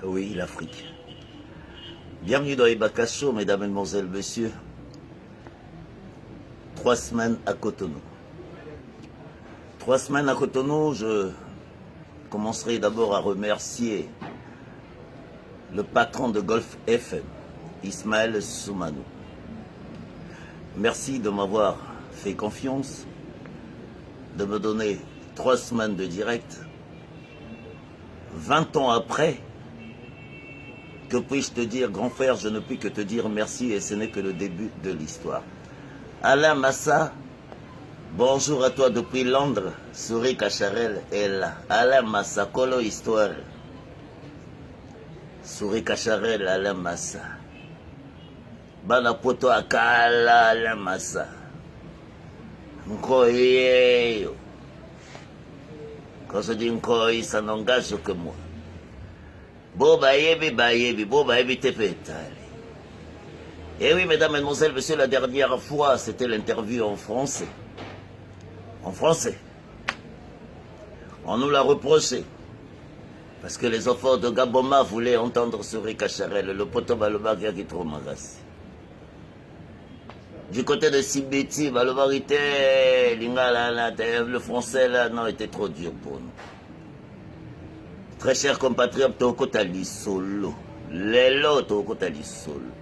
Oui, l'Afrique. Bienvenue dans Ibakacho, mesdames, mesdemoiselles, messieurs. 3 semaines à Cotonou. 3 semaines à Cotonou, je commencerai d'abord à remercier le patron de Golf FM, Ismaël Soumanou. Merci de m'avoir fait confiance, de me donner 3 semaines de direct. 20 ans après, que puis-je te dire, grand frère, je ne puis que te dire merci et ce n'est que le début de l'histoire. Alain Massa, bonjour à toi depuis Londres, Souris Cacharel est là. Alain Massa, Colo Histoire. Souris Cacharel, Alain Massa. Bana poto akala Alain Massa. Nkoyeyo. Quand je dis Nkoye, ça n'engage que moi. Boba yebi, boba yebi tepetali. Et oui, mesdames, mesdemoiselles, messieurs, la dernière fois, c'était l'interview en français. En français. On nous l'a reproché. Parce que les enfants de Gaboma voulaient entendre Souris Cacharel, le poteau Balobagia qui trop magassi. Du côté de Sibiti, Balobarité, le français là, non, était trop dur pour nous. Très chers compatriotes, Tokotali Solo. Lélo Tokotali Solo.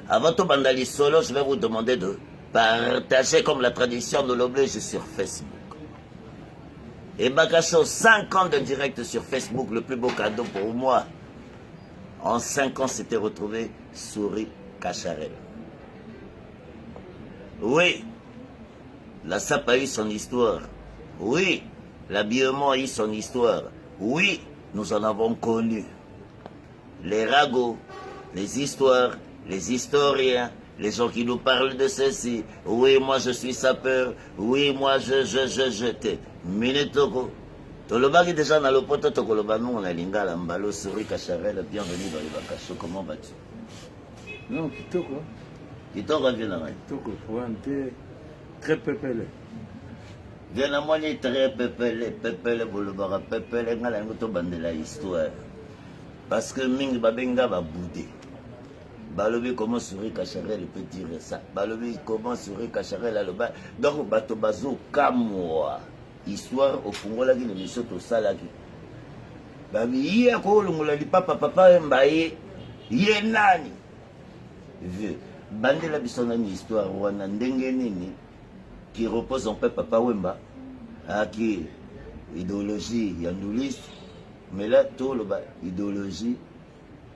Avant de bandali solo, je vais vous demander de partager comme la tradition nous l'oblige sur Facebook. Et Bakacho, 5 ans de direct sur Facebook, le plus beau cadeau pour moi. En 5 ans, c'était retrouvé Souris Cacharel. Oui, la SAP a eu son histoire. Oui, l'habillement a eu son histoire. Oui, nous en avons connu. Les ragots, les histoires, les historiens, les gens qui nous parlent de ceci. Oui, moi je suis sapeur. Oui, moi je t'ai. Minetoko. Tolobaki déjà dans le pote Tokoloba, nous on a Lingala Mbalo, Souris Cacharel, bienvenue dans les Bakacho. Comment vas-tu? Non, Kitoko. Kitoko, viens à moi. Kitoko, pour un thé très pépélé. Viens à moi, il est très pépélé, boulevard, pépélé, ngala ngoto bandela histoire. Parce que Ming Babenga va bouder. Balobi comment Souris Cacharel peut dire ça. Balobi comment Souris Cacharel a le bas. Donc bato bazo kamwa. Histoire au Fongola qui ne me saute au salaki. Babi yé ko longola li papa mbaye yé nani. Vieux. Bande la bisonani histoire wana ndenge nini qui repose en paix papa Wemba à qui idéologie yanduliste mais là tout le bas idéologie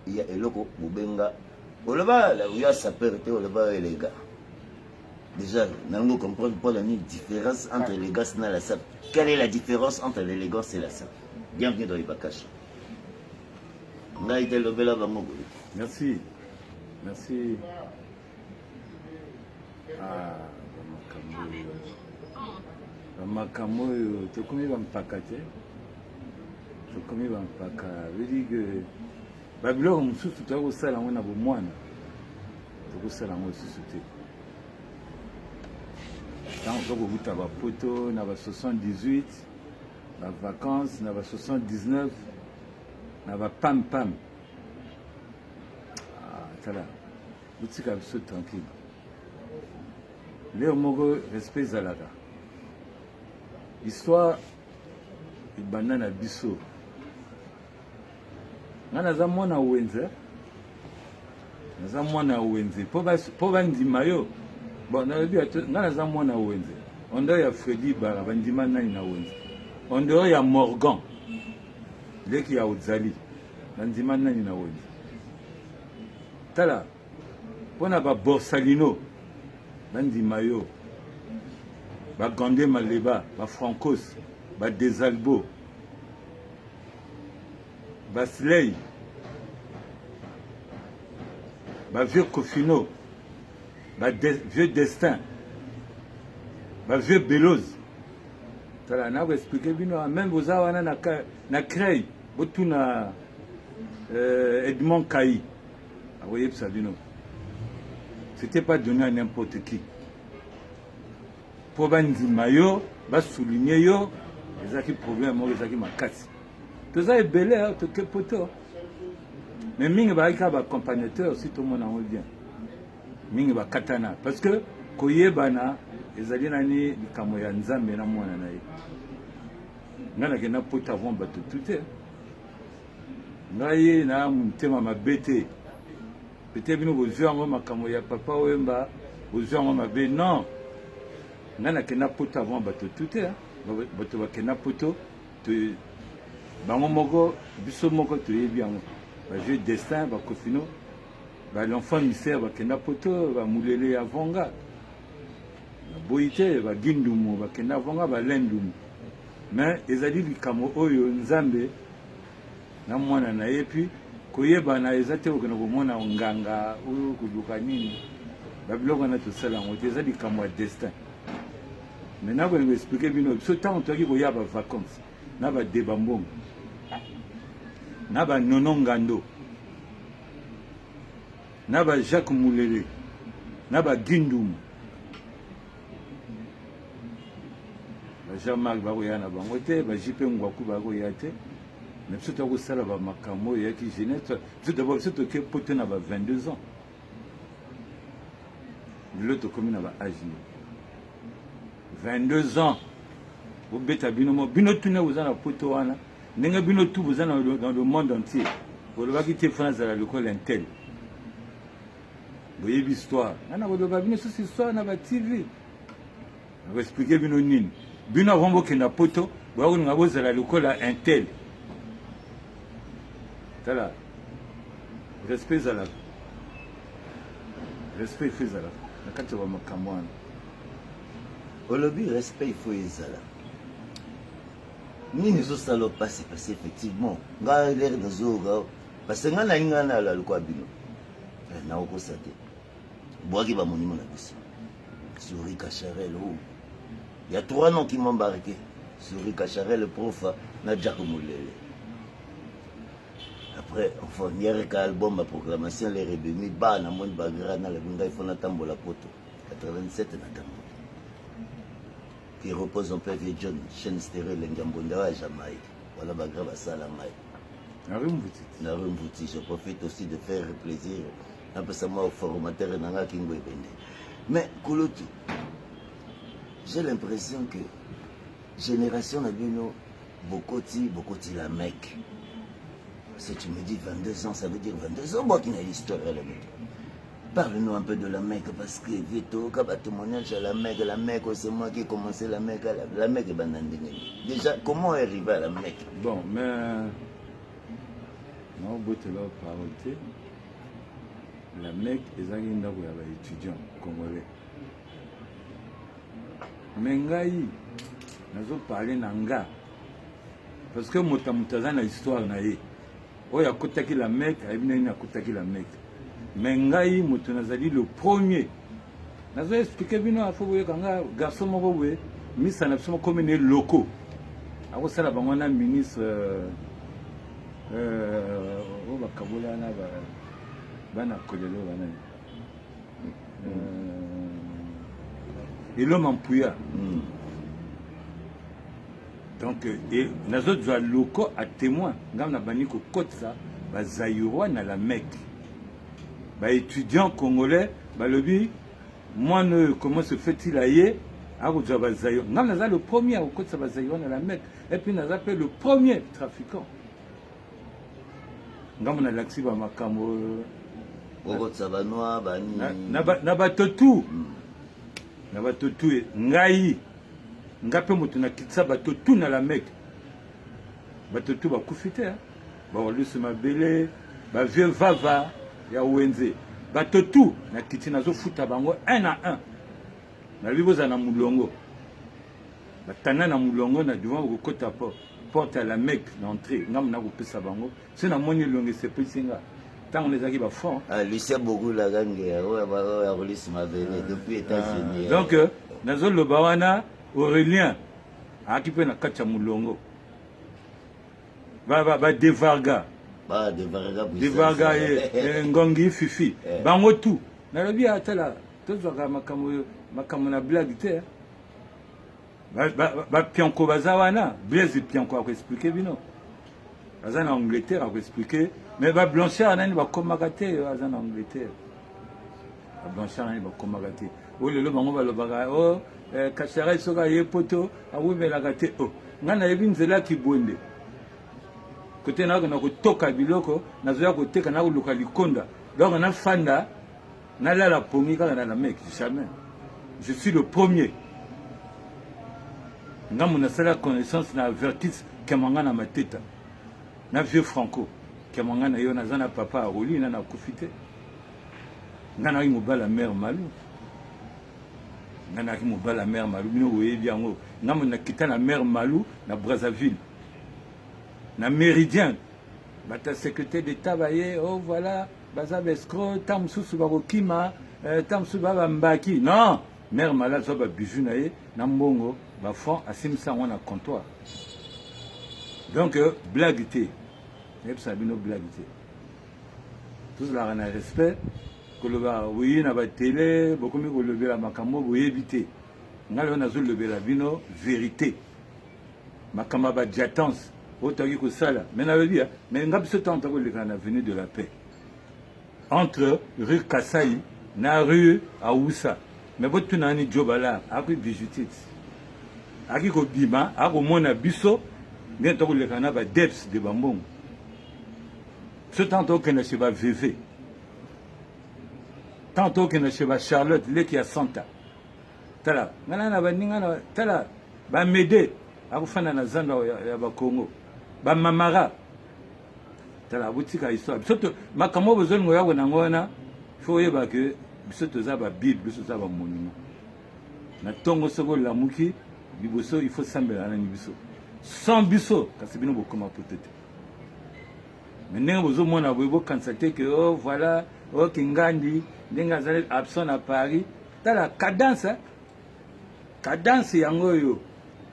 il y a eloko bubenga. Là où il y a sa peur, les gars. Déjà, nous comprenons pas la différence entre l'élégance et la sape. Quelle est la différence entre l'élégance et la sape? Bienvenue dans Ibakacho. Merci. Merci. Bamakamoyo, tu connais Bampakate? Tu connais Bampaka? Je dis que. Babylone mususu tokosala ngo na bomwana tokosala ngo susu te tant tokobuta bapoto na ba 78 ba vacances na ba 79 na ba pam tala butika biso tranquille leo moko respect zalaka histoire ibanda na biso Naza mwana wenze po bandima yo bon naza mwana wenze ondo ya Freddy Bara bandima nani na wenze ondo ya Morgan leki ya Ozali bandima nani na wenze tala pona ba Borsalino bandima yo ba Gandé Maleba ba Francos ba Desalbo Basley, vieux Kofino, vieux Destin, vieux Beloz. Tala na expliquer bien même vous avez na créé botu na Edmond Kaï. Vous voyez ça bino. C'était pas donné à n'importe qui. Pour bandima yo, ba souligner yo, ezaki problème mo ezaki makasi. Toza ebele to ke poto mais mingi baika accompagnateur si tout le monde en bien mingi bakatana parce que koyebana ezali nani likambo ya nzambe na mwana na ye ngana ke na pota avant bato tout ngai na mutema mabete peut-être bino bozwi yango makambo ya papa oyemba bozwi yango mabe non ngana ke na pota avant bato tout bato bakena poto bango moko biso moko toyebi yango bajeu destin bakofino l'enfant mystère bakenda poto bamulele ya vonga boyi te bagindumu bakenda vonga balendumu mais ezali likambo oyo nzambe na mwana na ye puis koyebana eza te okenda komona nganga oyo koluka nini babiloko wana tosala yango te eza likambo ya destin maintenant kolingo explike bino biso ntango toyaki koya bavacance na badeba mbongo na banono ngando na Jacques Moulele na Gindumu Jean-Marc bakoya na bango te JP Ngwaku bakoya te mais biso tokosala bamakambo eyaki jeunesse biso d'abord biso toke poto na 22 ans lelo tokomi na baage 22 ans bobeta bino tune boza na poto wana ndenge bino tu boza dans le monde entier bolobaki te France azala lokola intel boyebi histoire nana boloba bino susi histoire na batv nakoexplike bino nini bino avant bokenda poto boyakoninga bozala lokola intel tala respect ezalaka respect ifo ezalaka na kati ya bamakambo wana olobi respect ifo ezala nini ezosala opasi parce effectivement nga lere nazoyoka parce nga nalinga nala lokwa bino nakokosa te bwaki bamonimo na biso Souris Cacharel il y a 3 noms qui m'ont embarqué Souris Cacharel prof na Jacques Moulele après enfin hier ka album ma proclamation les rebemi ba na monde bagra na la binga il faut natambola poto 87 na tambola qui repose en paix vieux John chaîne stéréo l'engambonda wa Jamaïque voilà bagra basala mai na rumvuti je profite aussi de faire plaisir un peu ça moi au formateur nanga kingo ebende mais Kouloutou j'ai l'impression que génération na bino bokoti la mec si tu me dis 22 ans ça veut dire 22 ans moi qui n'a l'histoire à la mec parle-nous un peu de la Mecque parce que Vito quand témoignage à la Mecque c'est moi qui ai commencé la Mecque est banandine déjà comment arriver à la Mecque bon mais non botela parole la Mecque ezaki ndako ya baétudiant congolais mais ngai nazoparle na nga parce que moto aza na histoire na ye oyo akotaki la Mecque ayebi nani akotaki la Mecque mais ngai moto nazali le premier nazo expliquer bino afo boyeka nga garçon moko boye misa na biso komi ne loko akosala bango na ministre oyo bakabola na bana kolelo banani eloma mpuya donc nazozwa loko a témoin ngam na bani kokotisa bazaïrois na la Mecque étudiant congolais balobi moi comment se fait-il aye akozwa bazaïrois ngam naza le premier à kokotisa bazaïrois na la Mecque et puis naza pe le premier trafiquant ngam na laksi ba makambo okotisa banoa bani na batotu na batotu ngai ngape moto na kitsa batotu na la Mecque batotu bakufi te baolusi mabele bavieux vava ya wenze batotu na kiti nazofuta bango 1 à 1 na liboza na mulongo batana na mulongo na devant kokota porte à la Mecque l'entrée ngam na kopesa bango c'est na moni longue sepesinga tant les aki ba fond Lucien Bogula gange ya olisi mabele depuis États-Unis donc nazo lobawana Aurélien akipe na kati ya mulongo ba devarga devarga ngongi fifi bango tu nalobi atala tozwaka makambo na blague te ba pianko baza wana blaise pianko akoexplike bino aza na Angleterre akoexplike mais bablanchard nani bakomaka te aza na Angleterre bablanchard nani bakomaka te oyo lelo bango balobaka o Kachara soki aye poto awumelaka te o ngai nayebi nzela kibonde kote na kotoka biloko nazoya koteka na koluka likonda donc nafanda nalala pongi kaka na la mec jamais je suis le premier ngambo nasala connaissance na Vertis kemanga na mateta na vieux Franco kemanga na yo naza na papa aroli na nakufi te nga naki mobala mère malu nga naki mobala mère malu bino oyebi yango ngambo nakita na mère malu na Brazzaville na méridien bata secrétaire d'état baye oh voilà baza escroc tam mosusu bakokima tam mosusu babambaki non mère malu azwa babiju na ye na mbongo bafond asimisa yango na comptoir donc blague te yebisa bino blague te tozalaka na respect koloba oyi na batele bokomi kolobela makambo boyebi te ngai lelo nazolobela bino vérité makambo ya badiatance oyo toki kosala me nalobi me nga biso ntango tokolekana na avenue de la paix entre rue Kasai na rue Awusa me botunani Jobala akoki bijoutier aki kobima akomona biso nde tokolekana na badeps de bambongo biso ntango tokokende chez bavv tant que ne chez Charlotte leki ya Santa tala ngana na baninga na tala ba mede akufana na zanda ya ba Congo ba mamara tala butika histoire bisoto makambo bozongo yako na ngona fo yeba ke bisoto za ba bible bisoto za ba monument na tongo soko la muki biboso il faut sambela na biso sans biso kasi bino bokoma peut-être maintenant bozo mona bobo constater que oh voilà oh Kingandi ndenge azali absent à Paris tala cadence yango yo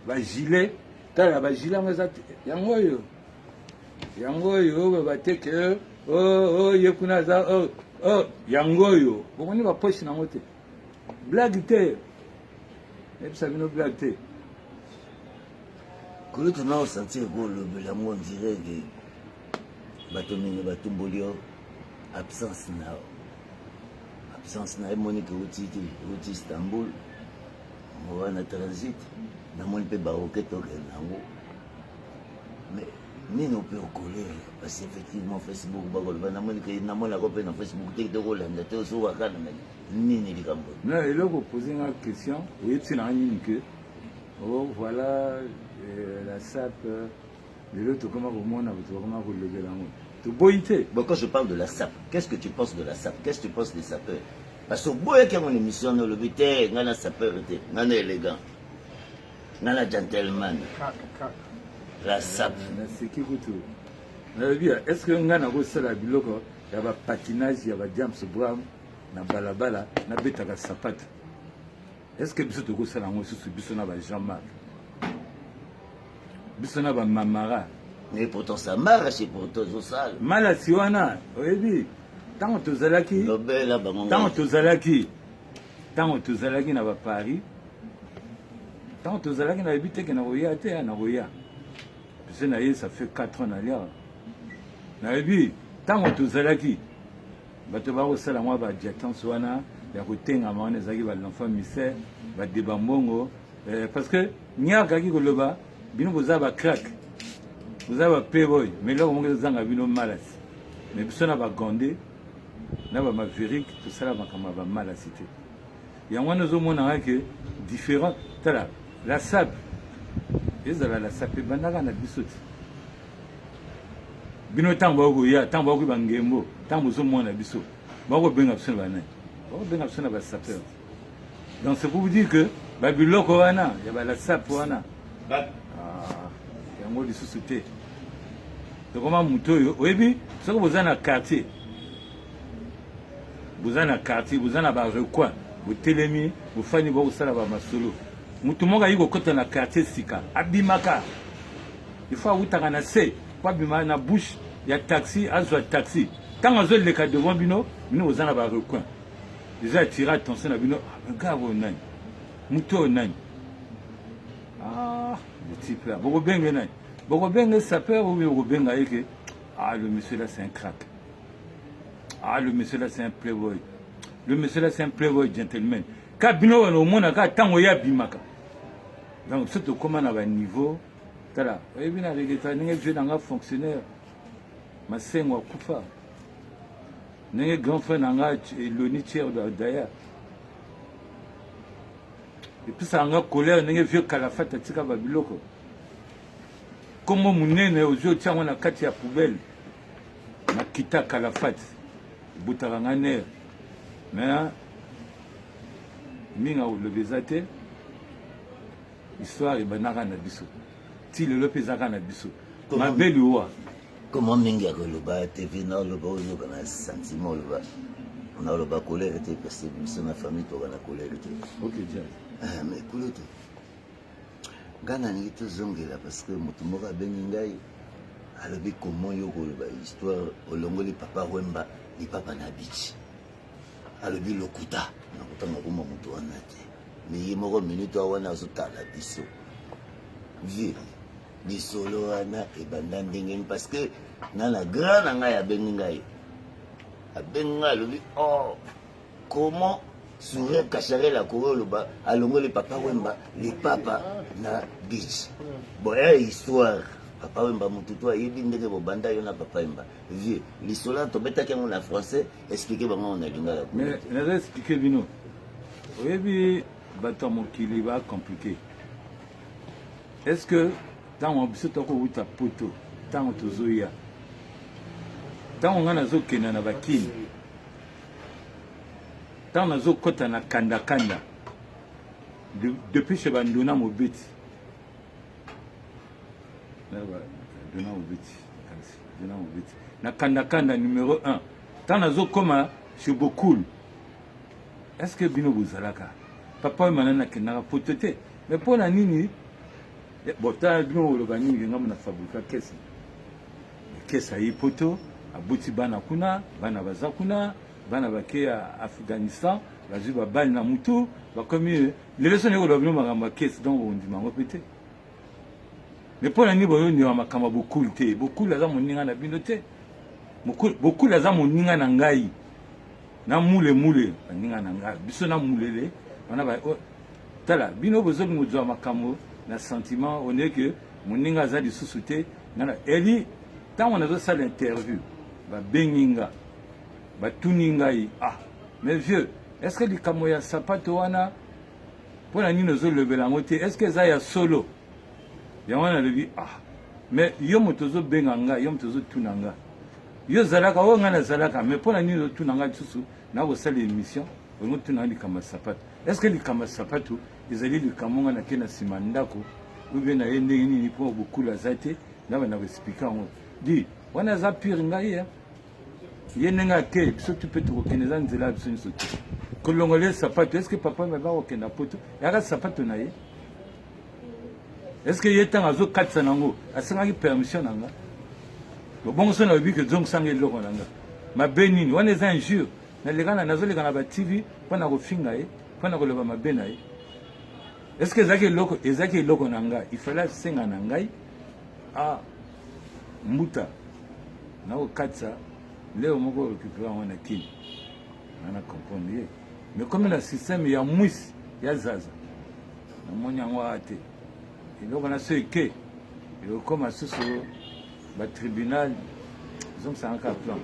ba gilet tala ba gilet yango yo ba teke oh yekuna za oh yango yo bomoni ba poche nango te blague te ebisa bino blague te kolo tona osentir kolobela yango on dirait que bato mingi batumboli yo absence na absence na monique outi Istanbul wana transit namoni mpe baroke tokende yango mais nini ope okolere parce effectivement Facebook bakoloba namoni namonako mpe na Facebook te tokolanda te osowakana na nini likambo non eloko opose nga question oyebisi nanga nini ke oh voilà la SAP lelo tokoma komona tokoma kolobela yango. Bon, quand je parle de la SAP, qu'est-ce que tu penses de la SAP? Qu'est-ce que tu penses des sapeurs? Parce que boy qui a mon émission, nous le vite, on a sapeur, on a élégant, on a gentleman. La SAP. Est-ce que on a reçu la biloko? Il y a patinage, il y a James Brown, na balabala, na betaka sapat. Est-ce que biso toko sala ngo susu biso na ba Jean-Marc? Biso na ba Mamara. Mais pourtant ça marche et pourtant ça sale. Malasi wana, oyebi, tango tozalaki, tango tozalaki na ba Paris, tango tozalaki na ebite ke na roya te na roya. Parce na ça fait 4 ans d'ailleurs. Na ebi, tango tozalaki, bato ba osala mwa ba diatance wana, ya kotenga maone zaki ba l'enfant misère, ba debambongo, parce que nyaka ki koloba, bino boza ba crack. Vous avez un payboy, mais là, vous avez un malas. Mais vous avez un gondé, vous avez un maverick, tout ça, vous avez un malasité. Il y a un monde qui est différent. La SAP, la SAP, c'est un bisou. Bino tambo ya, tambo ku bangembo, tambo zo mona biso. Bako benga absolu bana. Bako benga absolu ba sapeur. Donc c'est pour vous dire que babiloko wana, ya ba la SAP wana. Yango di société. Donc comment mutoyo, oyebi, ce que vous avez un quartier. Vous avez un quartier, vous avez un recoin, vous télémi, vous faites vous sala ba masolo. Mutu monga yiko kota na quartier sika, abimaka. Il faut utaka na se, kwa bima na bouche, ya taxi, azwa taxi. Tant azo le cas devant bino, bino vous avez un recoin. Déjà attirer attention à bino, gars vous nani. Muto nani. Ah, le type là, vous benga nani. Bon, ben sapeur ou ben que ah le monsieur là c'est un crack. Ah le monsieur là c'est un playboy. Le monsieur là c'est un playboy gentleman. Kabino au monde a tango ya bimaka. Donc surtout comment on a un niveau tala. Et bien avec les trainings je n'anga fonctionnaire. Ma sengo kufa. N'enge grand frère n'anga Loni Tier d'ailleurs. Et puis ça a colère, n'enge vieux Kalafat à Tika Babiloko. Comment mon nez aux tiens on a quatre à poubelle. Na kita Kalafat. Boutarangane. Mais minga ou le bezate. Histoire et banara na biso. Ti le lopezaka na biso. Ma belle oua. Comment minga koloba TV na loba oyo kana sentiment loba. On a loba colère était parce que biso na famille to kana colère était. OK, tiens. Ah mais kuloto. Gana ni to zongela parce que mutu moko abengi ngai alobi comment yo koloba histoire olongoli papa Wemba ni papa na bichi. Alobi lokuta na kutanga kuma mutu wana te. Mais ye moko minute wana azotala biso. Vie lisolo wana ebanda ndenge parce que na la grande ngai abengi ngai. Abengi ngai alobi oh comment Sourire Kachare la Kourouba, alongo le papa Wemba, les papas na beach. Bon, il y a une histoire. Papa Wemba Moutoua, il dit que Banda yona papa Wemba. Vieux, l'histoire, tu bêta qu'on a français, expliquez comment on a dit. Mais, on a expliqué, Bino. Oui, bâton mon kili va compliqué. Est-ce que, tant on a besoin de poto, tant on a zoya, tant on a zoké na bakine, tant on a zokota na kanda kanda, depuis chez Bandona Mobiti. Dona Mobiti. Na kanda kanda numéro 1. Tant on a zokoma chez Bokoul. Est-ce que Bino Bouzalaka? Papa Manana Kenara potote. Mais pour la nini, bon, t'as Bino Lobani, il y a une fabrique caisse. Caisse à Ipoto, à Boutibana Kuna, Bana Bazakuna, Bana Bake à Afghanistan, la Juba Bana Moutou, comme les leçons de l'Obno Marama caisse dont on dit répéter. Mais pour la nini, il y a un kama beaucoup de beaucoup la zame ninga na binote. Beaucoup la zame ninga nangai. Na moule ninga nanga biso na moulele on a tala bino besoin de nous makamo na sentiment on est que mon ninga za di susute na eli tant on a ça l'interview ba benginga ba tuninga ah mais vieux est-ce que les kamoya sapato wana pour la nino zo lever ngote est-ce que ça ya solo ya wana le dit ah mais yo motozo benganga yo motozo tunanga yo zalaka o ngana zalaka mais pour la nuit tout nanga tsusu na ko sala émission on tout nanga kama sapato est-ce que les kama sapato ils allaient le kamonga na kena simandako ou bien na yende ni pour beaucoup la zate na ba na expliquer on dit wana za pire ngai yenenga ke surtout peut to keneza nzela biso nso ko longole sapato est-ce que papa me ba o kena poto ya ka sapato na ye est-ce que yetanga zo katsa nango asanga ki permission nanga bon ça n'a vu que donc sang est là ma bénine on est un jour na les gars na zo les gars na TV pana ko finga pana ko leba ma benaye est-ce que ezaki loko nanga il fallait senga nangai ah muta na ko katsa leo moko récupérer on a kin na comprendre mais comme le système ya mwis ya zaza na monya ngwate iloko na seke iloko masusu le tribunal, ils ont ça en plan.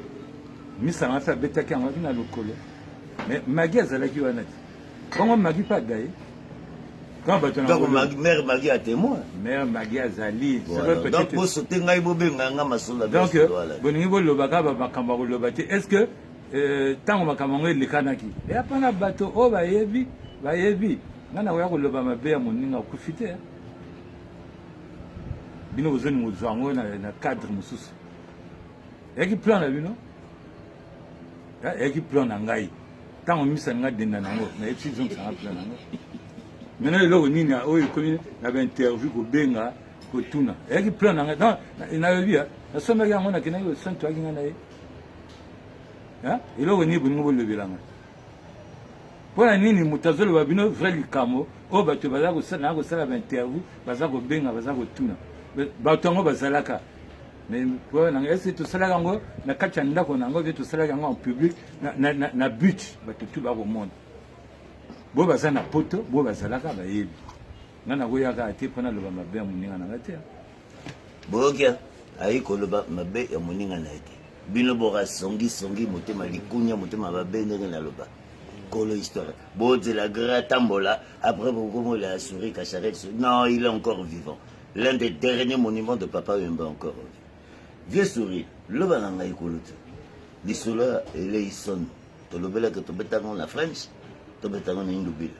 Mais ça m'a fait bêter qui en a vu dans le colo. Mais Magui a zala qui va net. Comment Magui pas d'ailleurs? Quand mère Magui a témoin. Mère Magui a zali. Donc vous sautez ngaï bobé nganga masola. Donc bon niveau le baka ba kambaro le bati. Est-ce que tant on va kamango le kanaki? Et après na bateau oh ba yebi. Ngana wa ko le ba mabe ya moninga kufite. Bino besoin de nous na cadre mususu. Eki plan na bino. Eki plan na ngai. Tant misa nga denda nango na eti zon sa plan nango. Maintenant le nini a oyo komi na interview ko benga ko tuna. Eki plan na ngai. Non, na bia. Na soma ya ngona kina yo santo akinga na ye. Ilo ni bungo le bilanga. Pour nini mutazolo ba bino vrai likamo o ba te baza ko sana ko sala interview baza ko benga baza ko tuna. bato yango bazalaka mais est-ce que tosalaka yango na kati ya ndako na yango vie tosalaka yango en public na but bato tu bakomona bo baza na poto bo bazalaka bayebi nga nakoyaka te mpona loba mabe ya moninga nanga te bokia ayi koloba mabe ya moninga na ye te bino bokasongisongi motema likunya motema babe ndenge naloba kolo histoire bozela gra tambola après bokomola ya souris kacharette non il est encore vivant l'un des derniers monuments de Papa Wemba encore vieux souris loba na ngai kolo te lisolo elei son tolobelaka tobetango na french tobetango na indubila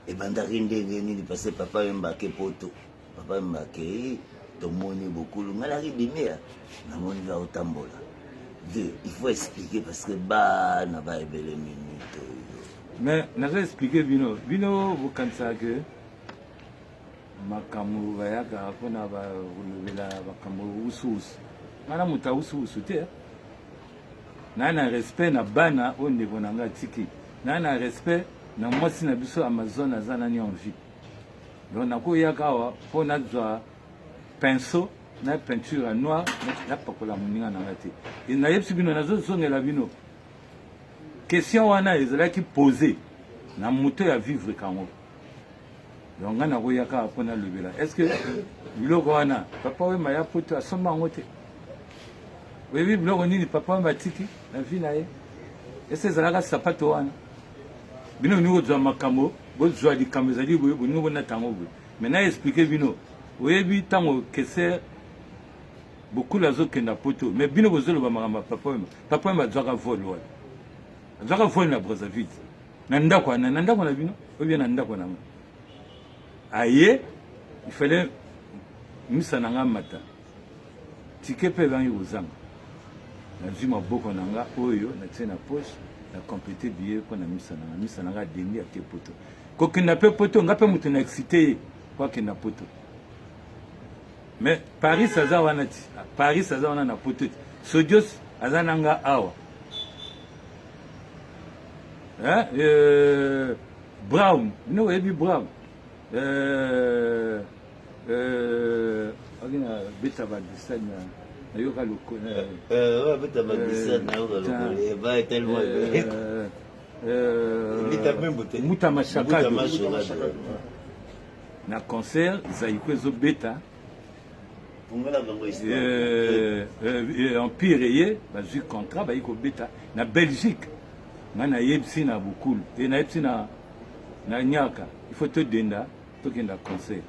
ebandaki ndenge nini parce Papa Wemba ake poto Papa Wemba ake tomoni bokulu ngalaki dimia namoni va otambola il faut expliquer parce que bana baebele minute mais nazo expliquer bino bokanisaka ke makambo bayaka mpona kolobela makambo usuusu nga na moto ausuusu te naa na respect na bana oyo ndeko na nga tiki naa na respect na mwasi na biso amazon aza nani en vie donc nakoyaka awa mpo nazwa pinceau na peinture ya noire napakola moninga na nga te e nayebisi bino nazozongela bino question wana ezalaki pose na moto ya vivre kango donc nga nakoyaka mpo nalobela est ce que biloko wana Papa Wemba ya poto asomba yango te oyebi biloko nini Papa Wemba atiki na vie na ye ese ezalaka sapato wana bino boningi kozwa makambo bozwa likambo ezali boye boningi bonata yango boye mai na explike bino oyebi ntango keser bokulu azokenda poto mais bino bozoloba makambo ya Papa Wemba azwaka vol wana azwaka vol na Brazzaville na ndako wana na ndako na bino oyebi na ndako nango aye ifale misa na nga mata tike mpe ebangi kozanga nazwi maboko na nga oyo natie na poche na complete billet mpo na misa na nga dendi ake poto kokenda mpe poto nga mpe moto na excité ye po akenda poto mais Paris aza wana ti Paris aza wana na poto ti Sodios aza na nga awa Brown bino oyebi Brown akina beta badisane nayoka beta badisane nayoka lokolo eba tellement muta mashakado na concert zaiko ezobeta empire ye bazwi contrat bayi kobeta na Belgique nga nayebisi na bokulu e nayebisi na nyaka il faut todenda tokenda concert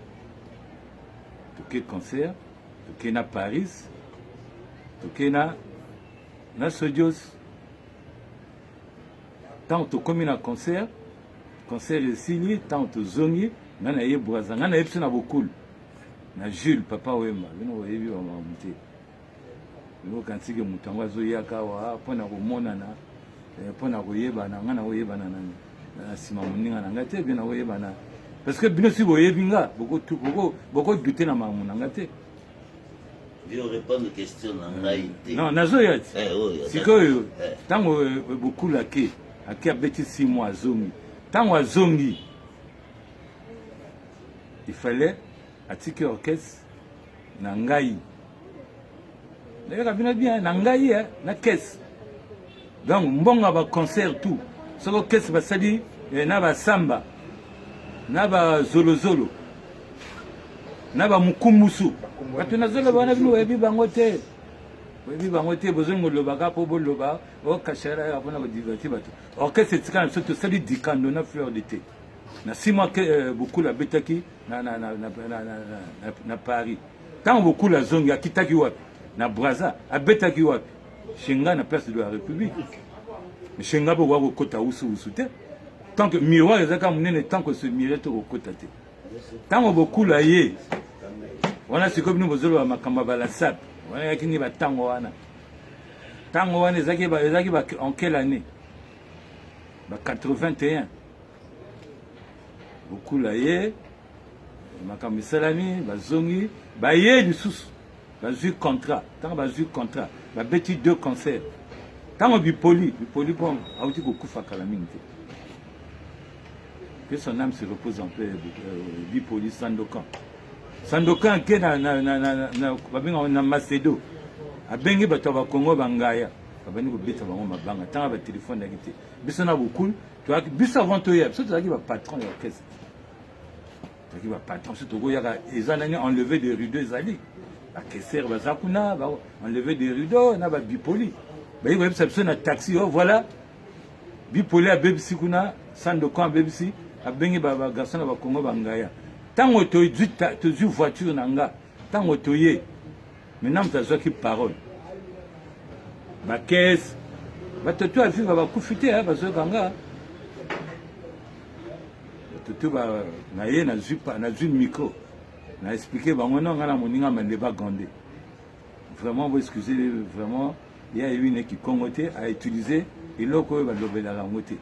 toke concert toke na Paris toke na Sodios ntango tokomi na concert esili ntango tozongi nga naye Brazza nga nayebisi na bokulu na Jules Papa Wemba bino oyebi bamamu te bino okanisiki moto yango azoyaka awa mpona komonana mpona koyebana nga na koyebana na nsima moninga na nga te bino nakoyebana parce que bino si boyebi nga bokodute na mamu na nga te non nazoya ti sikoyo ntango bokulu ake abeti 6 mois azongi ntango azongi il fallait atiki orchestre na ngai nayaka bino bien na ngai na kese donc mbongo ba concert tout soko kese basali na basamba na bazolozolo na bamukumbusu bato nazoloba wana bino oyebi bango te bozongi kolobaka mpo boloba okashara mpona kodiverti bato orchestre etika na biso tosali dikando na fleur de thé na 6 mois bokulu abetaki na Paris ntango bokulu azongi akitaki wapi na Brazza abetaki wapi Shenga na place de la République Shenga bokoka kokota usuusu te tant que miroir ezaka monene tant que ce miroir tokokota te ntango bokulu aye wana sikoyo bino bozoloba makambo ya balasape wana yaki nini batango wana ntango wana ezaki en quelle année ba 81 bokulu aye makambo esalami bazongi baye lisusu bazwi contrat ntango bazwi contrat babeti 2 concerts ntango bipoli mpo auti kokufa kala mingi te que son âme se repose en paix Bipoli Sandokan Sandokan ke na Macedo abengi bato ba Congo bangaya babani ko beta bango mabanga tanga ba téléphone na kiti biso na bukul tu as biso avant to ya biso tu as ba patron ya orchestre tu as ba patron surtout go yaka ezanani enlever des rideaux ezali ba kesser ba zakuna ba enlever des rideaux na ba bipoli ba yi biso biso na taxi oh voilà bipoli a bebisi kuna Sandokan bebisi abengi ba garçon na ba Congo bangaya tango to ju voiture nanga tango to ye maintenant tu as qui parole ba caisse ba toto a vivre ba kufite ha ba zo kanga toto ba na ye na ju micro na expliquer bango non ngana moninga mandeba gandé vraiment vous excusez vraiment il y a eu une qui congoté a utilisé et loko ba lobela la ngoté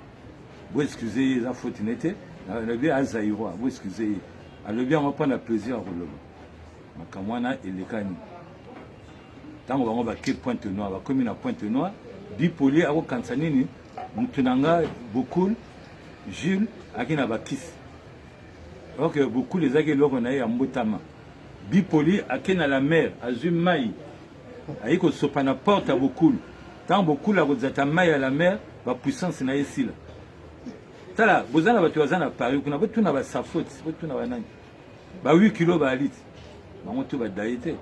vous excusez les fautes le bien à Zaïrois vous excusez alors bien on va prendre plaisir à relever makamwana elekani tango bango ba ke Pointe Noire ba komi na Pointe Noire bipoli ako kansanini mutunanga beaucoup Jules akina ba kiss donc beaucoup les agi loko na ya mbotama bipoli akena la mer azumai ayiko sopana porte à beaucoup tant beaucoup la kozata mai à la mer ba puissance na yesila tala bozana bato bazana Paris kuna botuna ba safot botuna ba nani ba 8 kilo ba litre bango to ba daité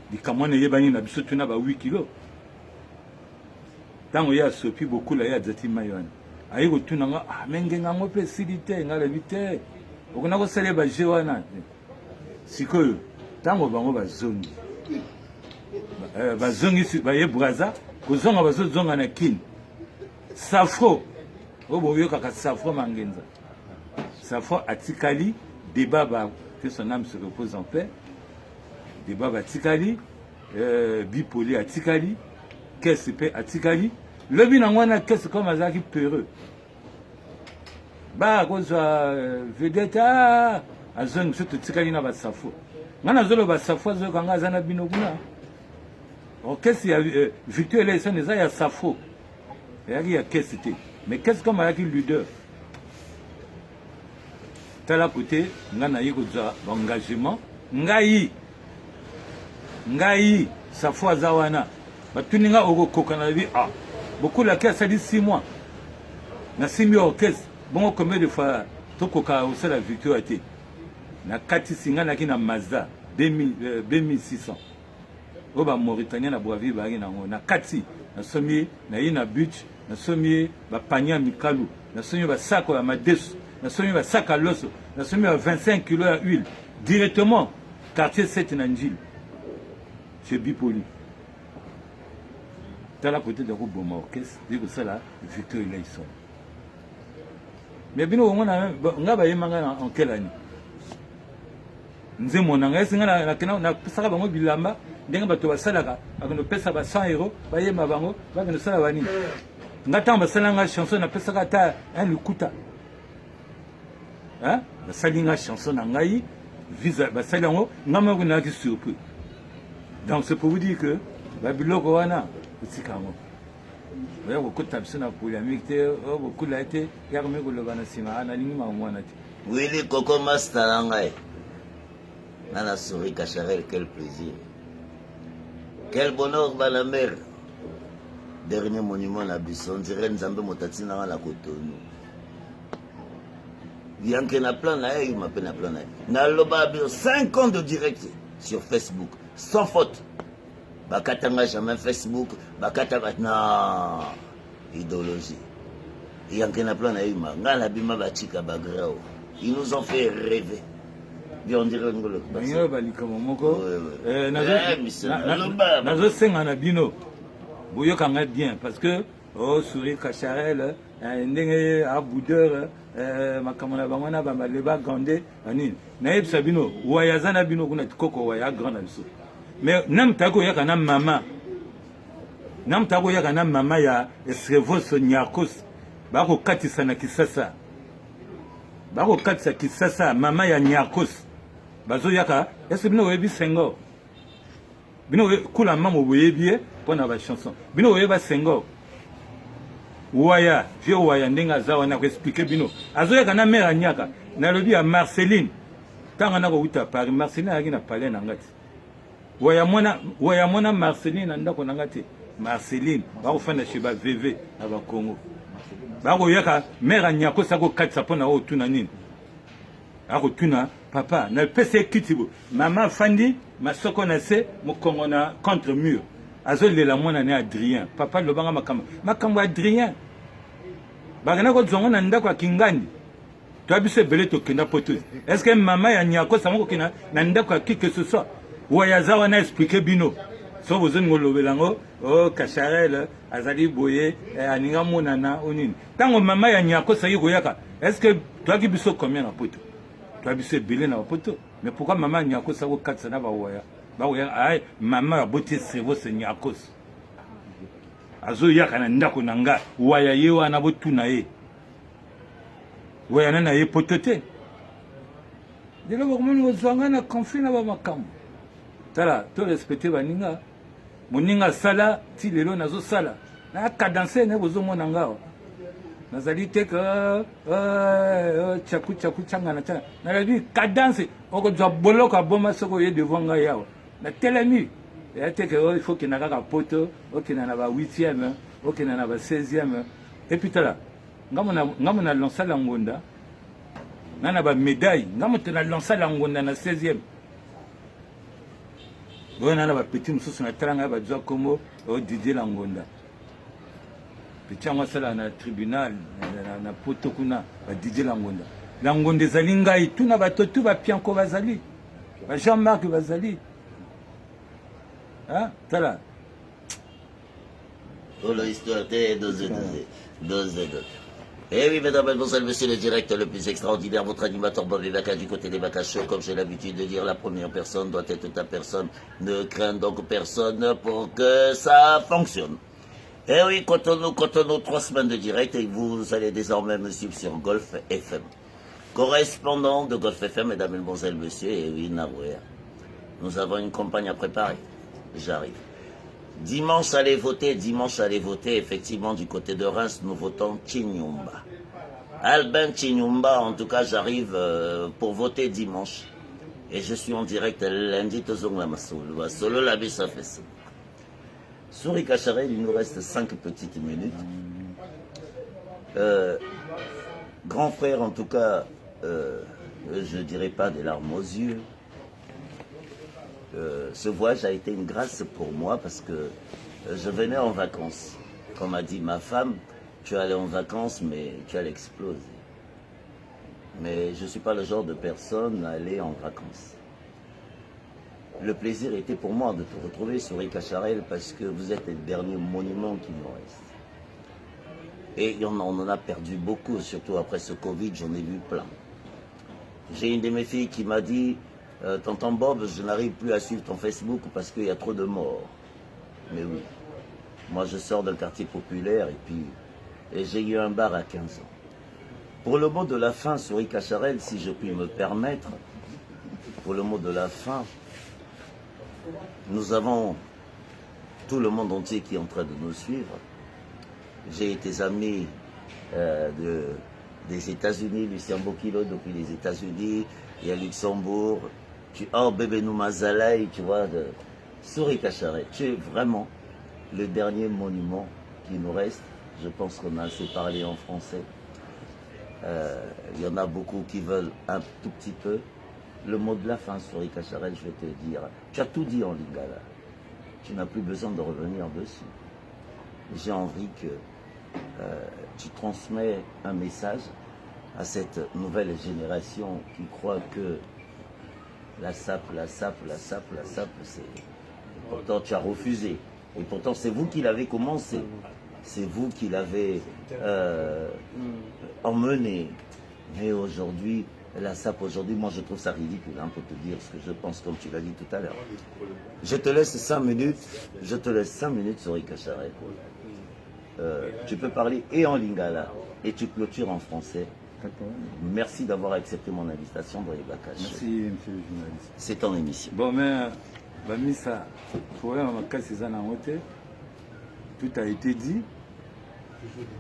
di kamone yebani na biso tuna ba 8 kilo tango ya sopi beaucoup la ya zati mayone ayi ko tuna nga menge ngango pe silite ngala bite okuna ko sele ba jewana sikoyo tango bango ba zongi ba zongi ba ye braza ko zonga ba zonga na kin safro obo yo kaka safro mangenza safro atikali débat ba que son âme se repose en paix débat ba tikali bipoli atikali qu'est-ce pe atikali le binangwana qu'est-ce comme azaki peureux ba ko za vedette azong surtout tikali na ba safro ngana zolo ba safro zo kanga zana bino kuna orchestre ya Victor Eleison eza ya safro yaki ya qu'est-ce mais qu'est-ce comme ayaki leader tala côté ngana yiko za engagement ngai safo zawana batuninga oko kokana bi beaucoup la caisse a dit 6 mois na 6 mois orchestre bon combien de fois to koka au la victoire été na kati singa na kina Mazda 2600 oba Mauritanie na Boavi ba na kati na somi na ina but na somi ba panya mikalu na somi ba sako ya madesu na somi ba saka loso na somi ba 25 kg à huile directement quartier 7 na Njili chez Bipoli tala côté de Bouma orchestre dit que ça là Victor Eleison mais bino ngona ngaba yemanga en quelle année nze monanga esinga na saka bango bilamba ndenga bato basalaka akono pesa ba 100 € bayema bango bakeno sala bani ngata basalanga chanson na pesaka ta un lukuta hein basalinga chanson na ngai visa basalango ngama kuna ki surpris donc c'est pour vous dire que babiloko wana utikango baya ko tabsina polémique te beaucoup la été yarme ko lobana sima na lingi ma mwana te Willy Coco Master ngai Nana Souris Cacharel, quel plaisir. Quel bonheur dans la mer. Dernier monument à Bisson, dirait Nzambe Motatina à la Cotonou. Yanké na plan là, il m'appelle na plan là. Na loba 5 ans de direct sur Facebook, sans faute. Bakatanga jamais Facebook, bakatanga non idéologie. Yanké na plan là, il m'a ngala bima bachika bagrao. Ils nous ont fait rêver. On dirait ngolo banyo balika momoko nazo senga na bino boyoka nga bien parce que Souris Cacharel ndenge a boudeur makamona bangona bamaleba gandé ani na yebisa bino wayazana bino kuna tikoko waya grand biso mais nam tako yaka na mama ya Esrevoso Nyakos bako katisa na Kisasa bako katisa Kisasa mama ya Nyakos bazo yaka est-ce bino webi sengo bino kula mamo webi pona ba chanson bino weba sengo waya ndenga zawa na ko expliquer bino azo yaka na mère nyaka na lobi ya Marceline tanga na kouta Paris Marceline a na palais na ngati waya mona Marceline na ndako na ngati Marceline ba ko fanda chez ba VV na ba Congo ba ko yaka mère nyako sa ko katsa pona o tuna nini ako tuna papa na pese kitibo mama fandi masoko na se mo Congo na contre mur azole la mona ne Adrien papa lo banga makambo Adrien ba na ko zongo na ndako ya Kingandi tu as vu ce belé to kenda poteuse. Est-ce que maman ya nyako samoko kina na ndako qui que ce soit ou ya za wana expliquer bino so vous ngolo belango oh Kacharel azali boye aninga monana onini tango maman ya nyako sayi koyaka est-ce que tu as vu biso combien na poto tu as vu ce belé na poto mais pourquoi maman nyako sako katsa na ba oya ay maman ya bote cerveau se nyako azo yaka na ndako nanga waya yewa na botuna ye wayana na ye potote dilo bakomoni kozwanga na conflit na bamakambo tala to respecte baninga moninga sala ti lelo nazosala na cadence ne bozomona ngao nazali te ka chaku changana chana nalabi cadence okozwa boloko aboma soko ye devant ngai yawa na telemi ya te ke il faut que na kaka poto okina na ba 8e okina na ba 16e et puis tala ngamo na lancer la ngonda nana ba médaille ngamo na lancer la ngonda na 16e bon nana ba petit mususu na tranga ba jwa komo o Didier la ngonda petit ngwa sala na tribunal na poto kuna ba Didier la ngonda ezali ngai tuna ba totu ba pianko bazali ba Jean-Marc bazali hein tala pour l'histoire de dose. Eh oui, mesdames, mademoiselles, monsieur le directeur le plus extraordinaire, votre animateur Bobby Baka du côté des Baka Show. Comme j'ai l'habitude de dire, la première personne doit être ta personne. Ne crains donc personne pour que ça fonctionne. Eh oui, Cotonou, 3 semaines de direct et vous allez désormais me suivre sur Golf FM. Correspondant de Golf FM, mesdames, mademoiselles, monsieur, et oui, Narouer. Nous avons une campagne à préparer. J'arrive. Dimanche, allez voter, effectivement, du côté de Reims, nous votons Chinyumba. Albin Chinyumba, en tout cas, j'arrive pour voter dimanche. Et je suis en direct lundi, solo la ça fait ça. Souris Kacharel, il nous reste 5 petites minutes. Grand frère, en tout cas, je ne dirais pas des larmes aux yeux. Ce voyage a été une grâce pour moi parce que je venais en vacances. Comme a dit ma femme, tu allais en vacances mais tu allais exploser. Mais je ne suis pas le genre de personne à aller en vacances. Le plaisir était pour moi de te retrouver sur Kacharel parce que vous êtes le dernier monument qui nous reste. Et on en a perdu beaucoup, surtout après ce Covid, j'en ai vu plein. J'ai une de mes filles qui m'a dit tonton Bob, je n'arrive plus à suivre ton Facebook parce qu'il y a trop de morts. Mais oui, moi je sors d'un quartier populaire et j'ai eu un bar à 15 ans. Pour le mot de la fin, Souris Kacharel, si je puis me permettre, pour le mot de la fin, nous avons tout le monde entier qui est en train de nous suivre. J'ai été ami des États-Unis, Lucien Bokilo depuis les États-Unis, il y a Luxembourg. Oh bébé Noumazalaï, tu vois, de Souris Kacharel. Tu es vraiment le dernier monument qui nous reste. Je pense qu'on a assez parlé en français. Il y en a beaucoup qui veulent un tout petit peu. Le mot de la fin, Souris Kacharel, je vais te dire. Tu as tout dit en lingala. Tu n'as plus besoin de revenir dessus. J'ai envie que tu transmets un message à cette nouvelle génération qui croit que la SAP, c'est... Pourtant, tu as refusé. Et pourtant, c'est vous qui l'avez commencé. C'est vous qui l'avez emmené. Mais aujourd'hui, la SAP, aujourd'hui, moi, je trouve ça ridicule, hein, pour te dire ce que je pense, comme tu l'as dit tout à l'heure. Je te laisse 5 minutes. Je te laisse 5 minutes, Souris Kacharel. Tu peux parler et en lingala, et tu clôtures en français. Merci d'avoir accepté mon invitation dans les Bakash. Merci, monsieur le journaliste. C'est ton émission. Bon, mais, Bamisa, pour tout a été dit.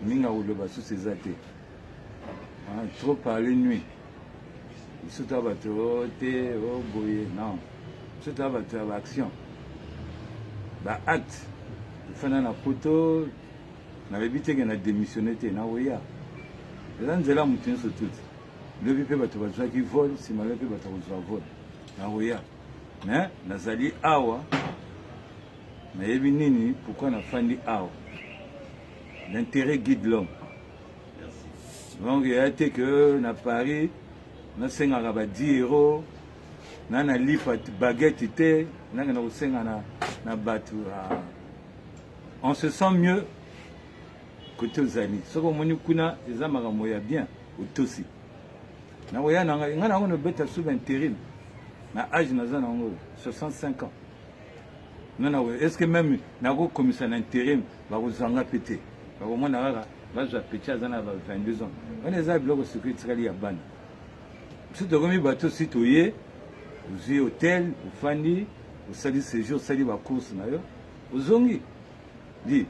Minga ou le bassou c'est zaté. Trop parler nuit. surtout bato te boye non surtout bato ya action ba acte fana na poto na bebite que na démissionné te na oya eza nzela motu nyonso tuti lobi mpe bato bazwaki vol nsima lobi mpe bato kozwa vol na oya me nazali awa nayebi nini pourquoi nafandi awa l'intérêt guide l'homme donc eya te ke na Paris nasengaka ba 10 euros na lipa baguette te nakenda kosenga na bato on se sent mieux côté ozali soki omoni kuna eza makambo ya bien otosi nakoya nanga nga nango nobeta sous intérim na age naza nango 65 ans nana est-ce que même nakokomisa na intérim bakozanga mpe te bakomona kaka bazwa peti aza na ba 22 ans wana eza biloko soki etikali ya bana so tokomi bato si toye ozwi hotel ofandi osali séjour osali bacourse na yo ozongi di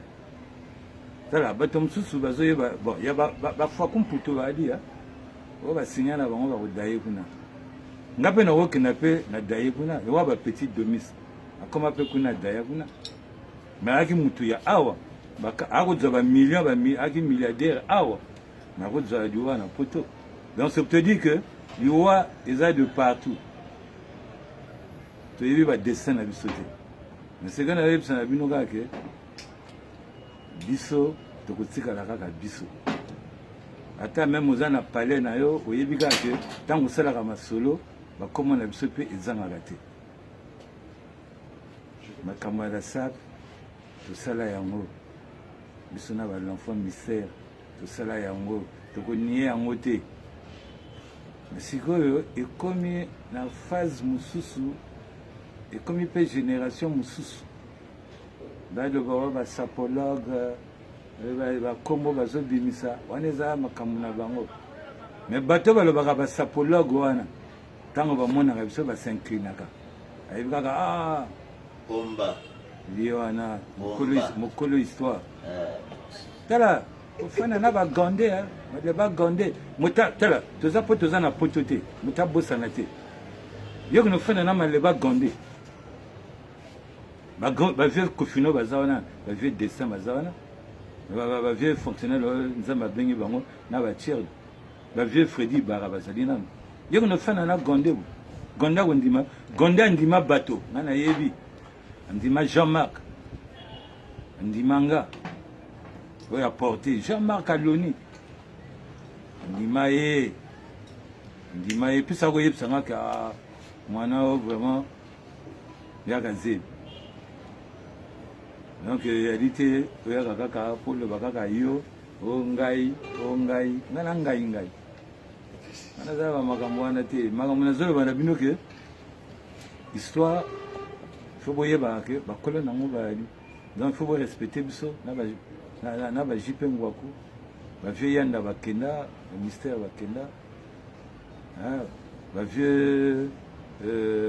tala bato mosusu bazoyeba bon ya bafwa kumputo baali oyo basinya na bango bakodaye kuna nga mpe nakokenda mpe na daye kuna ewa bapetit domis akoma mpe kuna daya kuna me aki mutu ya awa akozwa bamillion aki milliardaire awa nakozwa liwa na poto donc c'est pour te dire que liwa eza de partout toyebi badessin na biso te me seka nayebisa na bino kaka ke biso tokotikala kaka biso ata meme oza na palais na yo oyebi kaka ke ntango osalaka masolo bakoma na biso mpe ezangaka te makambo ya lasap tosala yango biso na balenfant mystère tosala yango tokonie yango te me sikoyo ekomi na phase mosusu ekomi mpe génération mosusu baloba basapologue bakombo bazobimisa wana eza makambo na bango me bato balobaka basapologue wana ntango bamonaka biso basinklinaka ayebi kaka Pomba. liye wana mokolo histoire tala ofanda na bagonde bale bagonde tala toza mpo toza na poto te moto abosana te yoki nofanda na maleba gonde bavie kofino baza wana bavie dessin baza wana bavie fonctionnaire nzambe abengi bango na batierde bavie Fredi Bara bazali nano yoki nofanda na gonde gonde akondima gonde andima bato nga nayebi andima Jean-Marc andima nga oyo aporte Jean-Marc Aloni andima ye mpesa koyebisanga ka mwana oyo vraiment yaka zebi donc yali te oyaka kaka mpo loba kaka yo o ngai nga na ngai nga naza bamakambo wana te makambo nazoloba na bino ke histoire fo boyebaka ke bakolo nango bayali donc fo borespecte biso na bajipe ngwaku bavie yanda bakenda bamystère bakenda bavie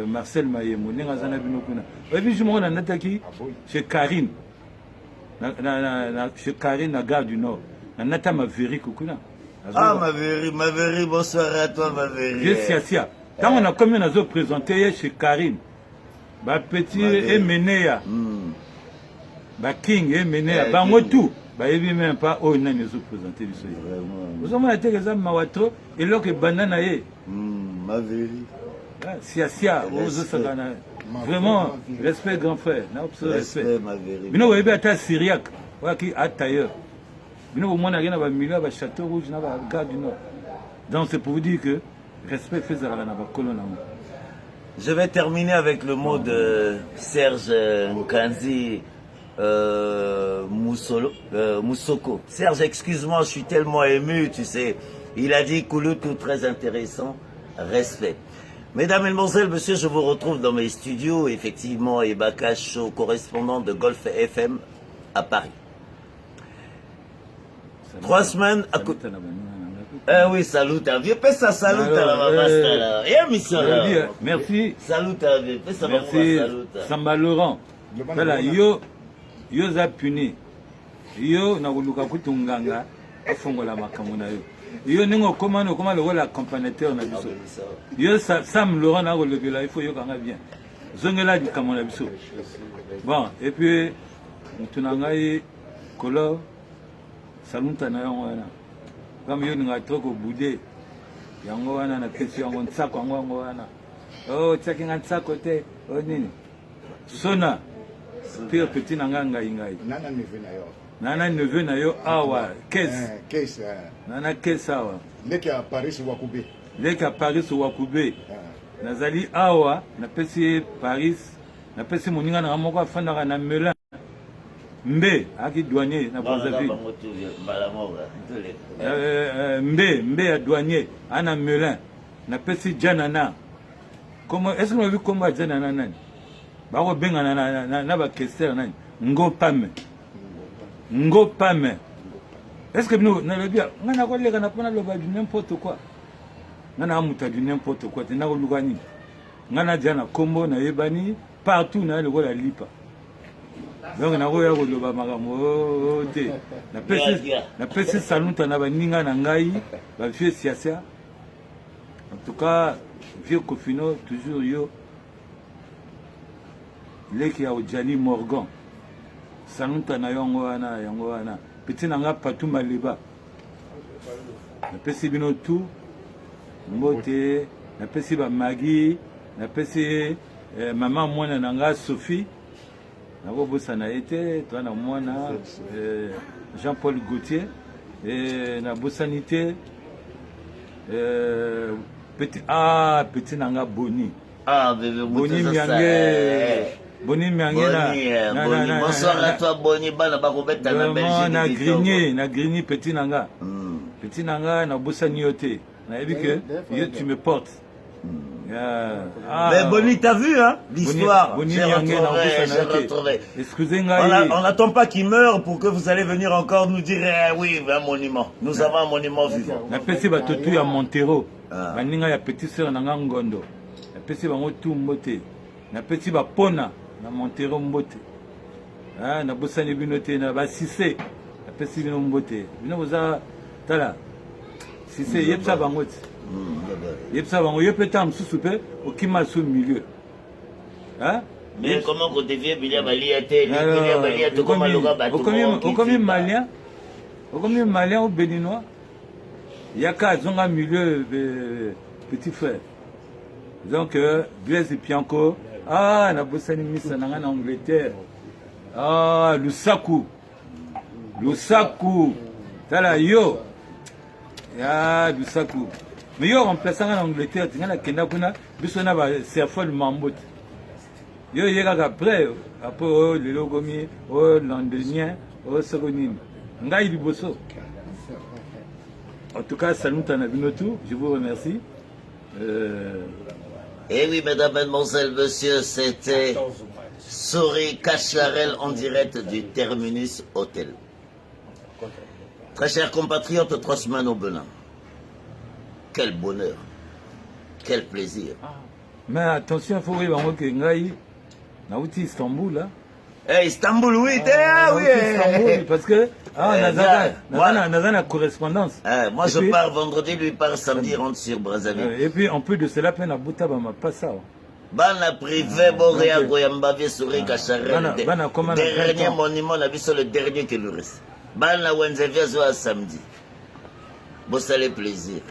Marcel Mayemo ndenge aza na bino kuna oyebi ju moko nanataki chez Karine chez Karine na gare du Nord nanata Maverick kuna Maverick, bonsoir à toi Maverick. Vieux Siasia ntango nakomi nazoprésente ye chez Karine bapeti emeneya baking emeneya bango tout bayebi même pas oyo nani ezoprésente biso ye ozomona teke eza mawa tro eloko ebanda na ye Maverick Siasia ozosakana vraiment respect grand frère respect bino boyebi ata syriaque waki atailleur bino bomonaki na bamilio ya bachâteau rouge na bagare du Nord donc c'est pour vous dire que respect fait ezalaka na bakolo nango. Je vais terminer avec le mot de Serge Nkanzi Moussoko. Serge, excuse-moi, je suis tellement ému, tu sais. Il a dit Kouloutou, très intéressant, respect. Mesdames, Mesdemoiselles, Messieurs, je vous retrouve dans mes studios, effectivement, Ebaka Show, correspondant de Golf FM à Paris. 3 semaines à côté. Oui, salut à vieux. Fais ça, salut à la maman. Et mission là. Merci. Salut à vieux. Fais ça, merci. Samba Laurent. Voilà, yo za puni. Yo na kuluka kutunganga afongola makambo na yo. yo ningo comment le rôle accompagnateur na biso yo Sam Laurent na kolobela il faut yo kanga bien zongela du kamona biso bon et puis tunangai kolo salunta na yango wana kama yo ninga troko bude yango wana na pesi yango ntsako yango wana oh tsaki nga ntsako te oh nini sona pire petit nanga ngai nana neveu na yo awa kes nana kes awa leki ya Paris wakube nazali awa napesi Paris napesi moninga na moko afandaka na Melun mbe aki douanier na Brazzaville mbe ya douanier ana Melun napesi Janana comment est-ce que vous avez combat Janana nani bako benga na ba kester nani ngo pame est-ce que nous na le bien ngana ko lega na pona lo ba du n'importe quoi ngana amuta du n'importe quoi tena ko lugani ngana jana kombo na yebani partout na le ko la lipa donc na ko ya ko loba makambo te na pesi salunta na baninga na ngai ba vieux siasia en tout cas vieux Kofino toujours yo leki ya Ojali Morgan salunta na yango wana petit nanga Patou Maleba na pesi bino tout mbote na pesi ba Magi na pesi maman mwana nanga Sophie na ko bosa na été toi na mwana Jean-Paul Gauthier et na bosanité petit nanga Boni Boni miange Boni miange bonsoir à toi Boni bana bakobeta na Belgique na grigné petit nanga na bosani yote na ebi que tu me portes mais Boni t'as vu hein l'histoire Boni j'ai retrouvé excusez-moi on n'attend pas qu'il meure pour que vous allez venir encore nous dire oui un monument nous avons un monument vivant na pesi ba totu ya Montero baninga ya petit sœur nanga Ngondo na pesi bango tout mbote na pesi ba pona na Montero mbote na bosani bino te na ba Cissé na pesi bino mbote bino boza tala Cissé yepsa bango te yepsa bango yepeta msusu pe okima su milieu mais comment qu'on devient Bilia Balia te Bilia Balia te comment le gars okomi malien ou béninois yaka zonga milieu petit frère donc Blaise Pianco na bosani misa nanga na Angleterre Lusaku tala yo Lusaku mais yo remplaçant en Angleterre tingana kenda kuna biso na ba serfol mambot yo yeka après le logomi londonien seconine ngai liboso en tout cas salut à Nabinotou, je vous remercie. Et oui, mesdames, mesdemoiselles, monsieur, c'était Souris Cacharel en direct du Terminus Hôtel. Très chers compatriotes, 3 semaines au Benin. Quel bonheur, quel plaisir. Mais attention, il faut voir que Ngaï, Naouti Istanbul, là. Istanbul, oui, oui. Istanbul, parce que on a la correspondance. Moi, je pars vendredi, lui part samedi, rentre sur Brazzaville. Et puis, en plus de cela, peine à Boutaba, pas ça. Bana privé, Boréa, Goyamba, Souris Cacharel. Dernier monument, on a vu sur le dernier qui nous reste. Bana Wenzevia, soit samedi. Bon, ça les plaisir.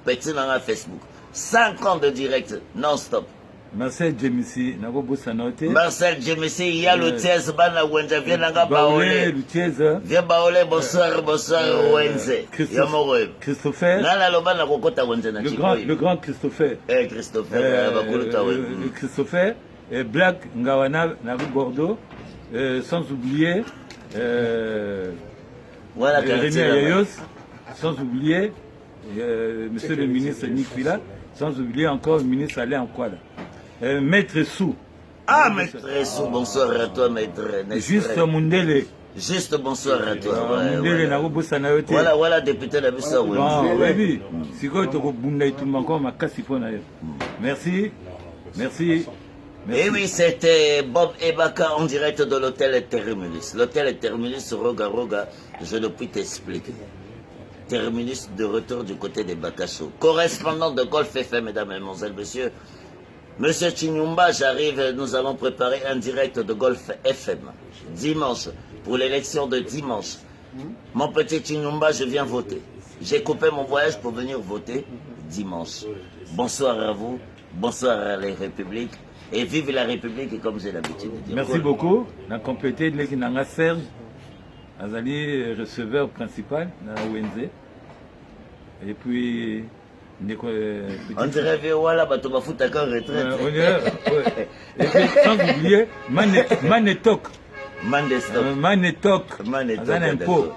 Petit dans la Facebook. 5 ans de direct, non-stop. Marcel Djemisi, Marcel Djemisi, il y a le Thiès, Bana Wenze, viens Nanga Baolé. Viens Baolé, bonsoir, Wenze. Christopher. Le grand Christopher. Christopher. Black Ngawana, Naru Bordeaux. Sans oublier. Rémi Ayayos. Sans oublier. Monsieur le ministre Nick Fila. Sans oublier encore le ministre Alain Ankwada. Maître Sou. Maître Sou, bonsoir à toi, Maître. Juste Mundele. Juste bonsoir à toi. Mundele, voilà, député de la Bissau. Oui, si quoi tu merci. Et oui, c'était Bob Ebaka en direct de l'hôtel Terminus. L'hôtel Terminus, Roga, je ne puis t'expliquer. Terminus de retour du côté des Bakacho. Correspondant de Golf FM, mesdames, mesdemoiselles, messieurs. Monsieur Chinyumba, j'arrive, nous allons préparer un direct de Golf FM. Dimanche, pour l'élection de dimanche. Mon petit Chinyumba, je viens voter. J'ai coupé mon voyage pour venir voter dimanche. Bonsoir à vous, bonsoir à la République. Et vive la République, comme j'ai l'habitude de dire. Merci beaucoup. On a complété le Serge. Azali receveur principal dans la ONZ. Et puis, on dirait voilà, bah, tu vas foutre encore retraite. Et puis, sans oublier, Manetok. Manetok. Un impôt.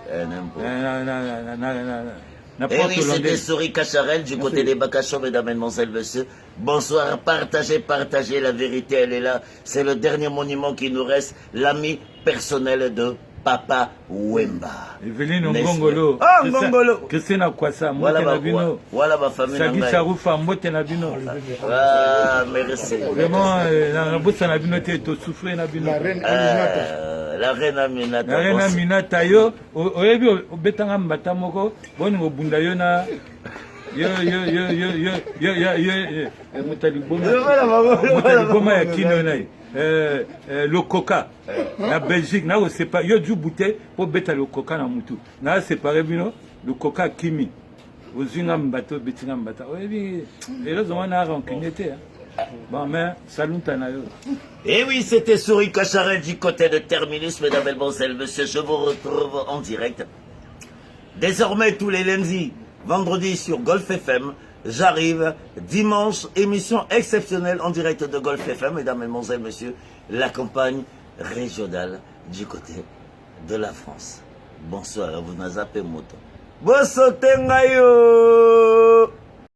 Et oui, c'était Souris Cacharel du côté des Bakacho, mesdames, mesdemoiselles, messieurs. Bonsoir, partagez la vérité, elle est là. C'est le dernier monument qui nous reste, l'ami personnel de Papa Wemba. Evelyne Ngongolo. Ah, Ngongolo. Christina Kwasa, voilà ma famille. Sagi Charoufa, Mote Nabino. Ah, merci. Vraiment, la bossa Nabino, tu souffres Nabino. La reine Aminata. La reine Aminata, yo, oyebi obetanga mbata moko, boni ngobunda yo na mutali boma ya kino nai. Le coca, la Belgique, na pas yo du bouteille pour beta le coca na mutu. Na séparé bino, le coca kimi. Ozinga mbato betinga mbata. Oyebi, et là on a rancunité. Bon, mais salut Tanayo. Et oui, c'était Souris Cacharel du côté de Terminus, mesdames, mesdemoiselles, messieurs. Je vous retrouve en direct. Désormais, tous les lundis, vendredis sur Golf FM. J'arrive dimanche, émission exceptionnelle en direct de Golf FM, mesdames, mesdemoiselles, messieurs. La campagne régionale du côté de la France. Bonsoir, vous n'avez pas moto. Bonsoir, Tengayo.